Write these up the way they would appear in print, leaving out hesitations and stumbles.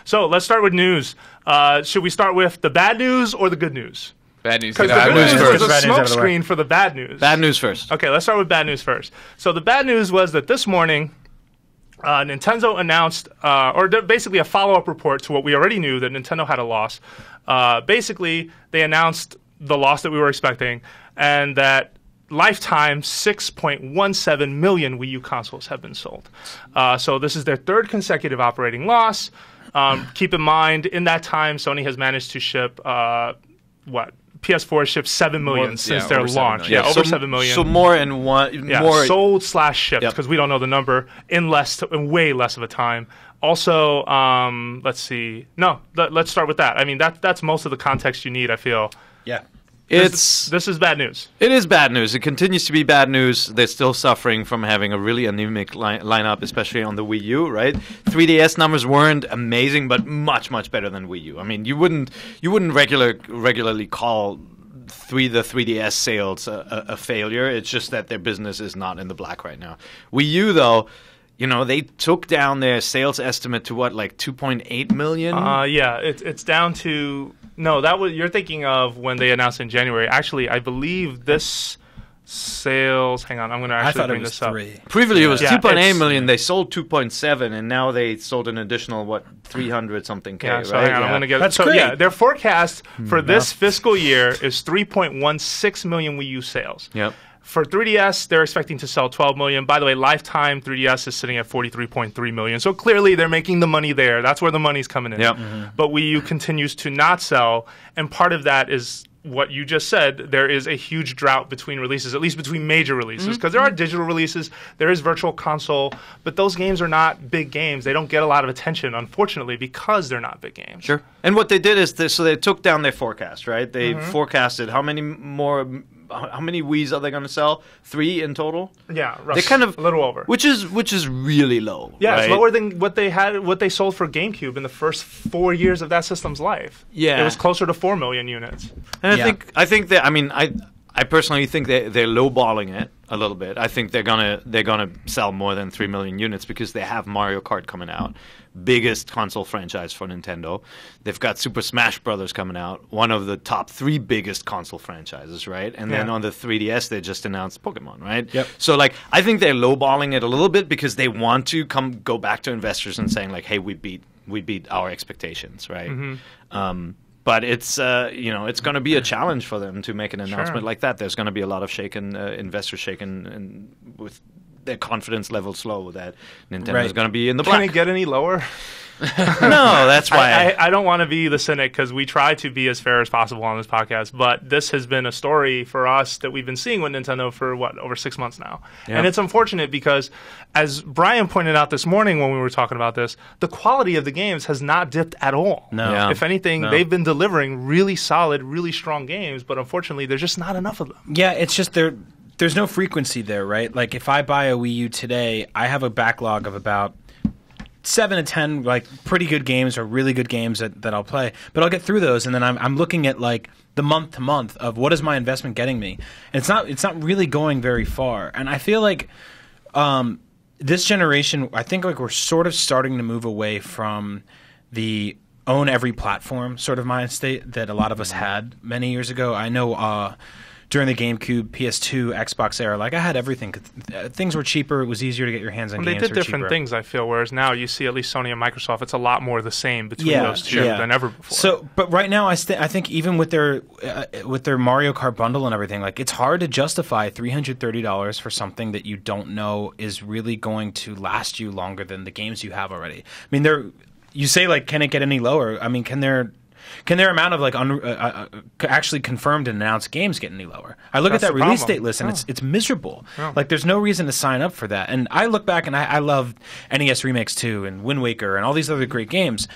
So let's start with news. Should we start with the bad news or the good news? Bad news. Because the good news was a smoke screen for the bad news. Bad news first. Okay, let's start with bad news first. So the bad news was that this morning, Nintendo announced, basically a follow-up report to what we already knew, that Nintendo had a loss. Basically, they announced the loss that we were expecting, and that lifetime 6.17 million Wii U consoles have been sold. So this is their third consecutive operating loss. Keep in mind, in that time, Sony has managed to ship, PS4 shipped 7 million since their launch. Yeah, over 7 million. So more in one. Yeah, more sold/shipped, because we don't know the number, in way less of a time. Also, let's see. No, let's start with that. I mean, that's most of the context you need, I feel. Yeah. This is bad news. It is bad news. It continues to be bad news. They're still suffering from having a really anemic lineup, especially on the Wii U, right? 3DS numbers weren't amazing, but much, much better than Wii U. I mean, you wouldn't regularly call the 3DS sales a failure. It's just that their business is not in the black right now. Wii U, though, you know, they took down their sales estimate to what, like 2.8 million? Yeah, it's down to... No, you're thinking of when they announced in January. Actually, I believe this sales... Hang on, I'm going to actually bring this up. Previously, it was 2.8 million. They sold 2.7, and now they sold an additional, 300-something K, so right? hang on, I'm going to get... That's so, great. yeah, their forecast for this fiscal year is 3.16 million Wii U sales. Yep. For 3DS, they're expecting to sell 12 million. By the way, lifetime 3DS is sitting at 43.3 million. So clearly, they're making the money there. That's where the money's coming in. Yep. But Wii U continues to not sell, and part of that is what you just said. There is a huge drought between releases, at least between major releases, because there are digital releases, there is Virtual Console, but those games are not big games. They don't get a lot of attention, unfortunately, because they're not big games. Sure. And what they did is they took down their forecast, right? They forecasted how many Wiis are they going to sell? 3 in total? Yeah, They're kind of a little over. Which is really low. Yeah, right? It's lower than what they sold for GameCube in the first 4 years of that system's life. Yeah. It was closer to 4 million units. And I think that, I mean, I personally think they're lowballing it a little bit. I think they're gonna sell more than 3 million units because they have Mario Kart coming out, biggest console franchise for Nintendo. They've got Super Smash Brothers coming out, one of the top 3 biggest console franchises, right? And then on the 3DS, they just announced Pokemon, right? Yep. So I think they're lowballing it a little bit because they want to go back to investors and saying hey, we beat our expectations, right? But it's it's going to be a challenge for them to make an announcement like that. There's going to be a lot of investors shaken, and with their confidence level low that Nintendo is going to be in the black. Can it get any lower? No, that's why I don't want to be the cynic, because we try to be as fair as possible on this podcast, but this has been a story for us that we've been seeing with Nintendo for over 6 months now. Yeah. And it's unfortunate because, as Brian pointed out this morning when we were talking about this, the quality of the games has not dipped at all. No. Yeah. If anything, they've been delivering really solid, really strong games, but unfortunately there's just not enough of them. Yeah, it's just there's no frequency there, right? Like, if I buy a Wii U today, I have a backlog of about 7 to 10 pretty good games or really good games that I'll play, but I'll get through those, and then I'm looking at the month to month of what is my investment getting me, and it's not really going very far. And I feel like this generation, I think we're sort of starting to move away from the own every platform sort of mind state that a lot of us had many years ago. I know during the GameCube, PS2, Xbox era, I had everything. Things were cheaper. It was easier to get your hands on games. They did different things, I feel, whereas now you see at least Sony and Microsoft, it's a lot more the same between those two than ever before. So, but right now, I think even with their Mario Kart bundle and everything, it's hard to justify $330 for something that you don't know is really going to last you longer than the games you have already. I mean, you say, can it get any lower? I mean, can their amount of actually confirmed and announced games get any lower? I look at that release date list and it's miserable. Oh. There's no reason to sign up for that. And I look back and I love NES remakes too, and Wind Waker and all these other great games.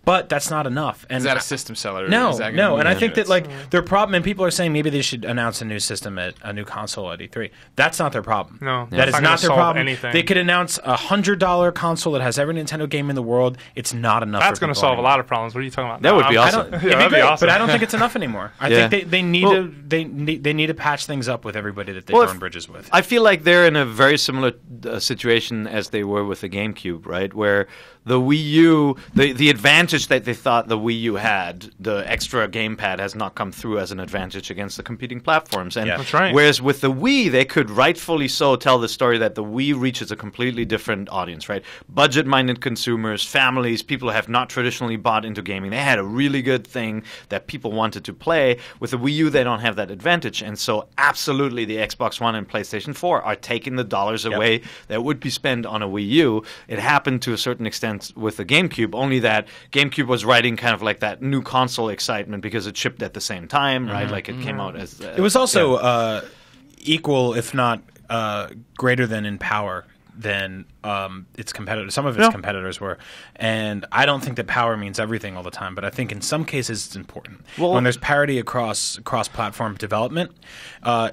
but that's not enough. And Is that a system seller? No, Is that gonna no, be and I a think that unit? their problem, and people are saying maybe they should announce a new system at a new console at E3. That's not their problem. No, that is not not gonna their solve problem. anything. They could announce a $100 console that has every Nintendo game in the world. It's not enough. That's going to solve a lot of problems. What are you talking about? That would be I'm- awesome. It'd Yeah, be that'd be great, awesome. but I don't think it's enough anymore. I Yeah. think they need Well- they need to patch things up with everybody that they Well, burn bridges with. I feel like they're in a very similar situation as they were with the GameCube, right? Where the Wii U, the advantage that they thought the Wii U had, the extra gamepad, has not come through as an advantage against the competing platforms. And Yeah. That's right. Whereas with the Wii, they could rightfully so tell the story that the Wii reaches a completely different audience, right? Budget-minded consumers, families, people who have not traditionally bought into gaming. They had a really good thing that people wanted to play. With the Wii U, they don't have that advantage. And so absolutely the Xbox One and PlayStation 4 are taking the dollars away that would be spent on a Wii U. It happened to a certain extent with the GameCube, only that GameCube was riding kind of like that new console excitement because it shipped at the same time, right? Like it came out as... It was also equal, if not greater than in power than its competitors. Some of its competitors were, and I don't think that power means everything all the time. But I think in some cases it's important. Well, when there's parity across cross-platform development,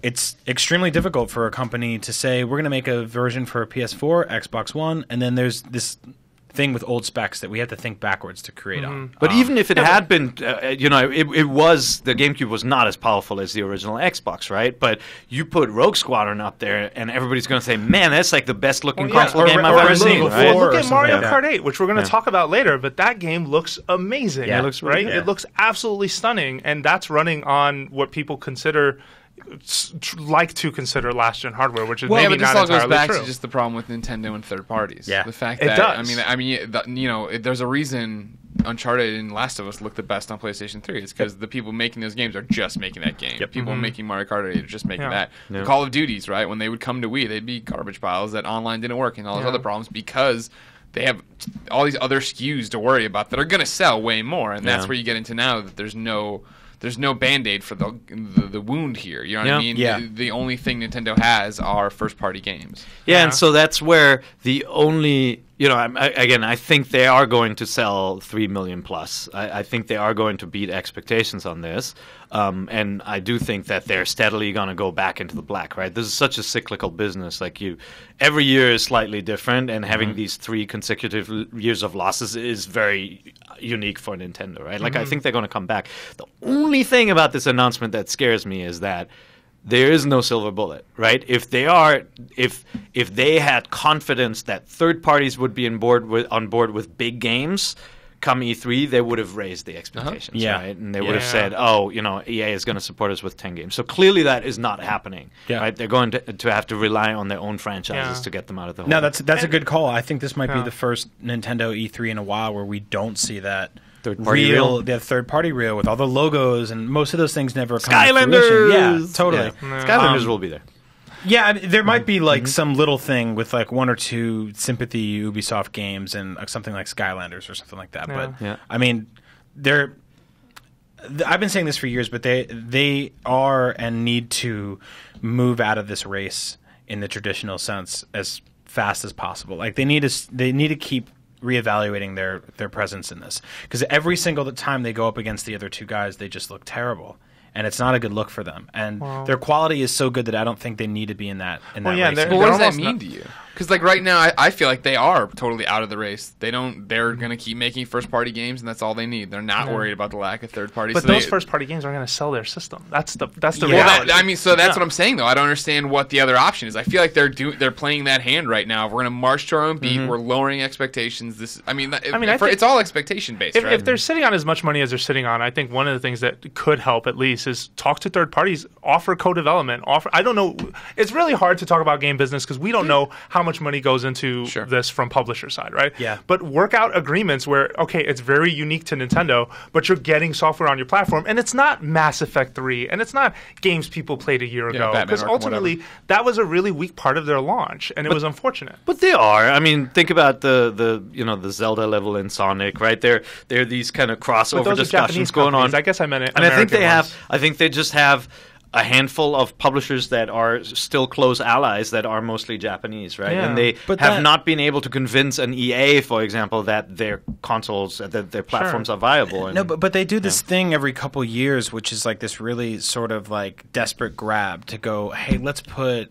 it's extremely difficult for a company to say we're going to make a version for PS4, Xbox One, and then there's this thing with old specs that we have to think backwards to create on. But even if it had been, it was, the GameCube was not as powerful as the original Xbox, right? But you put Rogue Squadron up there, and everybody's going to say, man, that's like the best looking console game I've ever seen, Resident right? Evil 4 Look or at something Mario like that. Kart 8, which we're going to talk about later, but that game looks amazing. Yeah, it looks right? really good. It looks absolutely stunning, and that's running on what people consider like to consider last-gen hardware, which is Yeah, maybe but this not all goes entirely back true. to just the problem with Nintendo and third parties. Yeah. The fact It that does. there's a reason Uncharted and Last of Us look the best on PlayStation 3. It's because the people making those games are just making that game. People making Mario Kart 8 are just making that. Yeah. The Call of Duties, right? When they would come to Wii, they'd be garbage piles that online didn't work and all those other problems because they have all these other SKUs to worry about that are going to sell way more. And that's Yeah. where you get into now that there's no Band-Aid for the wound here. You know what I mean? Yeah. The only thing Nintendo has are first-party games. Yeah, and so that's where the only, I think they are going to sell 3 million plus. I think they are going to beat expectations on this. And I do think that they're steadily going to go back into the black, right? This is such a cyclical business. Every year is slightly different, and having these 3 consecutive years of losses is very unique for Nintendo, right? I think they're going to come back. The only thing about this announcement that scares me is that there is no silver bullet, right? If they had confidence that third parties would be on board with big games come E3, they would have raised the expectations, Yeah. right? And they would have said, EA is going to support us with 10 games. So clearly that is not happening, right? They're going to have to rely on their own franchises to get them out of the hole. No, that's a good call. I think this might be the first Nintendo E3 in a while where we don't see that Third-party reel? the third-party reel with all the logos, and most of those things never come to Skylanders! fruition. Yeah, totally. Yeah. Skylanders will be there. Yeah, I mean, there might be some little thing with 1 or 2 Sympathy Ubisoft games and something like Skylanders or something like that. Yeah. But I mean, I've been saying this for years, but they are and need to move out of this race in the traditional sense as fast as possible. They need to keep reevaluating their presence in this, because every single time they go up against the other 2 guys, they just look terrible. And it's not a good look for them. And their quality is so good that I don't think they need to be in that race. But what does that mean to you? Because right now, I feel like they are totally out of the race. They're going to keep making first-party games, and that's all they need. They're not worried about the lack of third parties. But those first-party games aren't going to sell their system. That's the reality. That's what I'm saying, though. I don't understand what the other option is. I feel like they're playing that hand right now. We're going to march to our own beat. We're lowering expectations. It's all expectation-based, right? If they're sitting on as much money as they're sitting on, I think one of the things that could help at least is talk to third parties, offer co-development. I don't know. It's really hard to talk about game business because we don't know how much money goes into this from publisher side, right? Yeah. But work out agreements where, okay, it's very unique to Nintendo, but you're getting software on your platform, and it's not Mass Effect 3, and it's not games people played a year ago. Because ultimately, that was a really weak part of their launch, and it was unfortunate. But they are. I mean, think about the Zelda level in Sonic, right? There are these kind of crossover discussions going on. I guess I meant it. And I think they just have a handful of publishers that are still close allies that are mostly Japanese, right? Yeah. And they have not been able to convince an EA, for example, that their consoles, that their platforms are viable. And, no, but they do this thing every couple years, which is like this really sort of like desperate grab to go, hey, let's put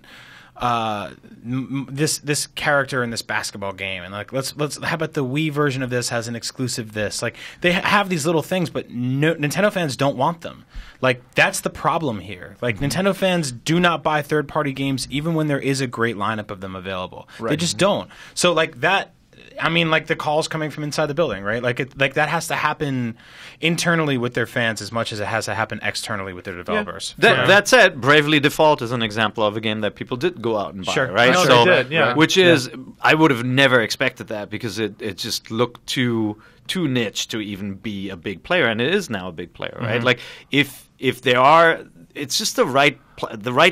this character in this basketball game, and like let's how about the Wii version of this has an exclusive this. Like they have these little things, but Nintendo fans don't want them. Like that's the problem here. Like Nintendo fans do not buy third-party games even when there is a great lineup of them available. Right. They just don't. So like that. I mean, like the calls coming from inside the building, right? Like that has to happen internally with their fans as much as it has to happen externally with their developers. Yeah. That said, Bravely Default is an example of a game that people did go out and buy, right? No, so, they did, yeah. Which is, I would have never expected that because it just looked too niche to even be a big player, and it is now a big player, right? Like if there are, it's just the right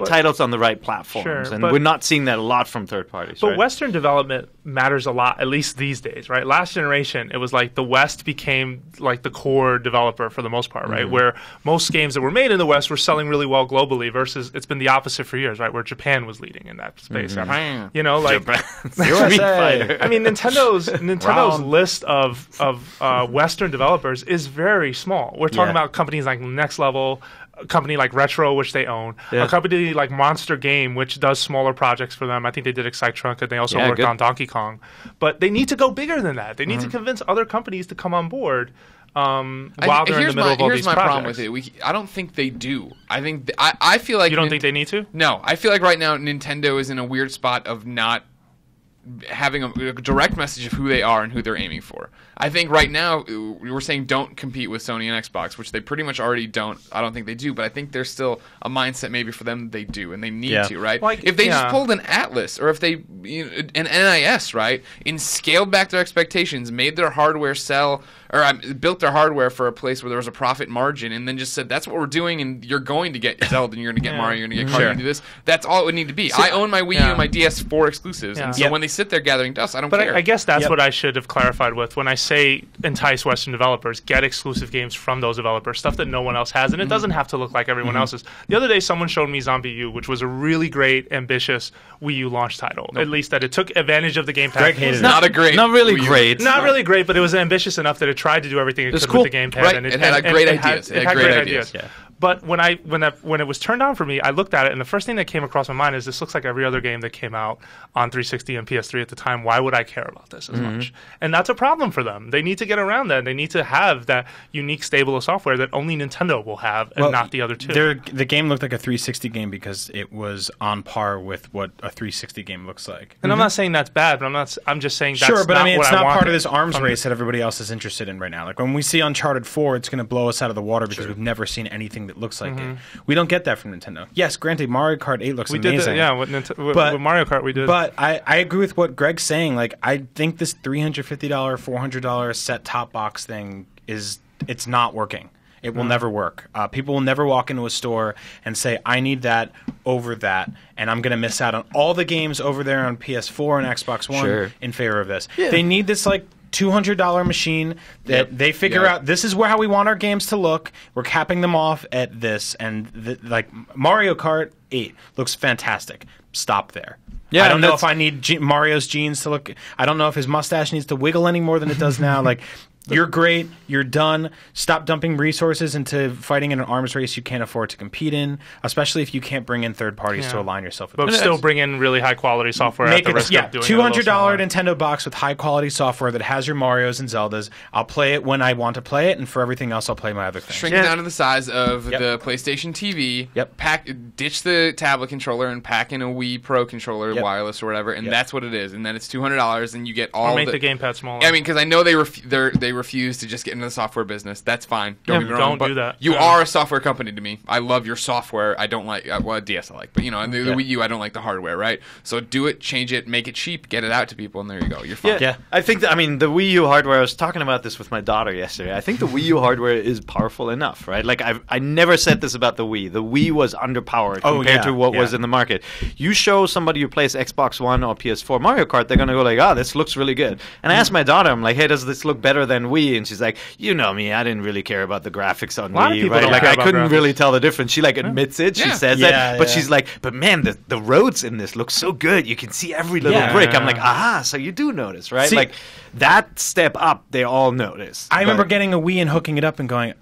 titles on the right platforms, and we're not seeing that a lot from third parties. But Western development matters a lot, at least these days, right? Last generation, it was like the West became like the core developer for the most part, right? Where most games that were made in the West were selling really well globally, versus it's been the opposite for years, right? Where Japan was leading in that space. You know, like USA. I mean, Nintendo's list of Western developers is very small. We're talking about companies like Next Level, a company like Retro, which they own, a company like Monster Game, which does smaller projects for them. I think they did Excite Trunk, and they also worked on Donkey Kong. But they need to go bigger than that. They need to convince other companies to come on board while they're in the middle of all these projects. Here's my problem with it. I don't think they do. I think I feel like... You don't think they need to? No. I feel like right now Nintendo is in a weird spot of not having a direct message of who they are and who they're aiming for. I think right now we're saying don't compete with Sony and Xbox, which they pretty much already don't. I don't think they do, but I think there's still a mindset maybe for them they do, and they need to, right? Like, if they just pulled an Atlas, or if they an NIS, right, and scaled back their expectations, made their hardware sell, or built their hardware for a place where there was a profit margin, and then just said that's what we're doing, and you're going to get Zelda, and you're going to get Mario, you're going to get Mario, you're going to do this. That's all it would need to be. I own my Wii U and my DS4 exclusives, and so when they sit there gathering dust, I don't care. But I guess that's what I should have clarified with when I say entice Western developers, get exclusive games from those developers, stuff that no one else has, and it doesn't have to look like everyone else's. The other day, someone showed me Zombie U, which was a really great, ambitious Wii U launch title. At least that it took advantage of the Game Pass. Not really great. Not really great, but it was ambitious enough that it tried to do everything it could with the Game Pad. Right. And it had great ideas. It had great ideas. Yeah. But when it was turned on for me, I looked at it, and the first thing that came across my mind is this looks like every other game that came out on 360 and PS3 at the time. Why would I care about this as much? And that's a problem for them. They need to get around that. They need to have that unique stable of software that only Nintendo will have, and not the other two. The game looked like a 360 game because it was on par with what a 360 game looks like. And I'm not saying that's bad, but I'm just saying that's but not I mean, it's what not I part of this arms race that everybody else is interested in right now. Like when we see Uncharted 4, it's going to blow us out of the water because we've never seen anything that looks like it. We don't get that from Nintendo. Yes, granted, Mario Kart 8 looks amazing. With Mario Kart we did. But I agree with what Greg's saying. Like, I think this $350, $400 set-top box thing it's not working. It will never work. People will never walk into a store and say, I need that over that, and I'm going to miss out on all the games over there on PS4 and Xbox One in favor of this. Yeah. They need this, like, $200 machine that they figure out this is how we want our games to look. We're capping them off at this, and like Mario Kart 8 looks fantastic. Stop there. Yeah, I don't know if I need Mario's jeans to look. I don't know if his mustache needs to wiggle any more than it does now. Like, you're great. You're done. Stop dumping resources into fighting in an arms race you can't afford to compete in, especially if you can't bring in third parties to align yourself with them. But still bring in really high-quality software at the risk of doing $200 Nintendo box with high-quality software that has your Marios and Zeldas. I'll play it when I want to play it, and for everything else, I'll play my other things. Shrink it down to the size of the PlayStation TV. Ditch the tablet controller and pack in a Wii Pro controller, wireless or whatever, and that's what it is. And then it's $200, and you get all. Or make the gamepad smaller. I mean, because I know they refuse to just get into the software business. That's fine. Don't get me wrong. Don't do that. You are a software company to me. I love your software. I don't like DS I like, but the Wii U I don't like the hardware, right? So do it, change it, make it cheap, get it out to people, and there you go. You're fine. Yeah. I think the Wii U hardware. I was talking about this with my daughter yesterday. I think the Wii U hardware is powerful enough, right? Like I never said this about the Wii. The Wii was underpowered compared to what was in the market. You show somebody who plays Xbox One or PS4 Mario Kart, they're gonna go like, this looks really good. And I asked my daughter, I'm like, hey, does this look better than Wii, and she's like, you know me, I didn't really care about the graphics on lot of Wii, people right? don't Like care I about couldn't graphics. really tell the difference. She like admits it. She Yeah. says Yeah, that, but yeah. she's like, but man, the roads in this look so good. You can see every little Yeah. brick. I'm like, aha, so you do notice, right? See- like that step up, they all notice. I remember But- getting a Wii and hooking it up and going,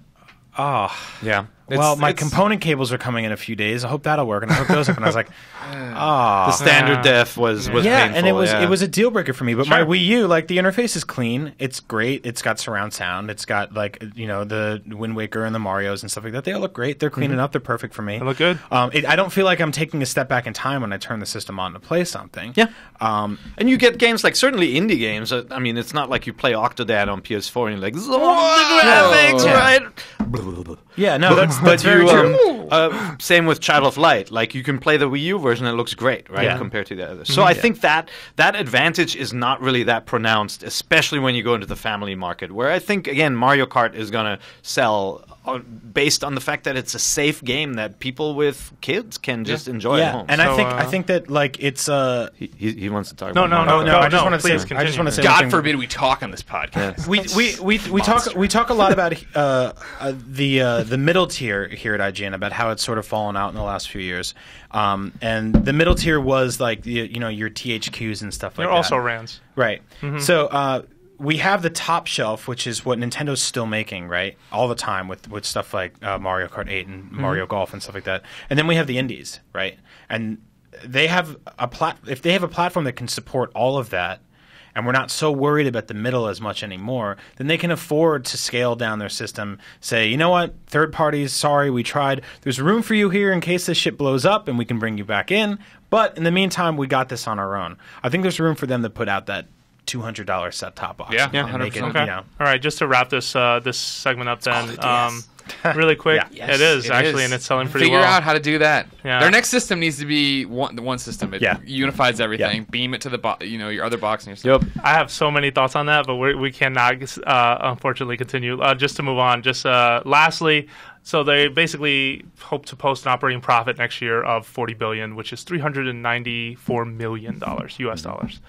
oh, yeah. well, my It's- component cables are coming in a few days. I hope that'll work. And I hooked those up, and I was like, oh. the standard def was Yeah, painful, and it was yeah. it was a deal breaker for me. But my Sure. Wii U, like the interface is clean. It's great. It's got surround sound. It's got like the Wind Waker and the Marios and stuff like that. They all look great. They're clean enough. They're perfect for me. They look good. I don't feel like I'm taking a step back in time when I turn the system on to play something. Yeah. Um, And you get games like certainly indie games. I mean, it's not like you play Octodad on PS4 and you're like, oh, the graphics, Yeah. right? yeah, no, that's But very you, true. same with Child of Light. Like you can play the Wii U version, it looks great, right, Yeah. compared to the others. So I think that advantage is not really that pronounced, especially when you go into the family market, where I think again Mario Kart is gonna sell based on the fact that it's a safe game that people with kids can just enjoy at Yeah, home. and So, I think that like it's he wants to talk. No, about no, Mario no, Kart. I just want to say please I just continue. want to say one God thing. forbid we talk on this podcast. We talk a lot about the middle tier here at IGN, about how it's sort of fallen out in the last few years, and the middle tier was like your THQs and stuff like They're that. also RANs. Right. So we have the top shelf, which is what Nintendo's still making, right, all the time with stuff like Mario Kart 8 and Mario Golf and stuff like that. And then we have the indies, right, and they have if they have a platform that can support all of that, and we're not so worried about the middle as much anymore, then they can afford to scale down their system, say, you know what, third parties, sorry, we tried. There's room for you here in case this shit blows up and we can bring you back in. But in the meantime, we got this on our own. I think there's room for them to put out that $200 set-top box. Yeah, and make it, 100%. Okay. you know. All right, just to wrap this this segment up then, call it really quick. Yeah. It is It actually, is. and it's selling pretty Figure well. out how to do that. Yeah. Their next system needs to be one system. It Yeah. unifies everything. Yeah. Beam it to the your other box and your stuff. Yep. I have so many thoughts on that, but we cannot unfortunately continue. Just to move on, just lastly, so they basically hope to post an operating profit next year of $40 billion, which is $394 million US dollars.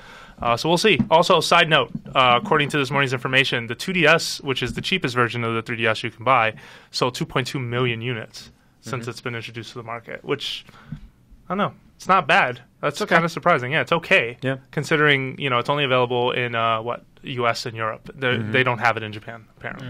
So we'll see. Also, side note, according to this morning's information, the 2DS, which is the cheapest version of the 3DS you can buy, sold 2.2 million units since it's been introduced to the market, which, I don't know, it's not bad. That's kind of surprising. Yeah, it's okay. Yeah. Considering, it's only available in, US and Europe. They don't have it in Japan, apparently.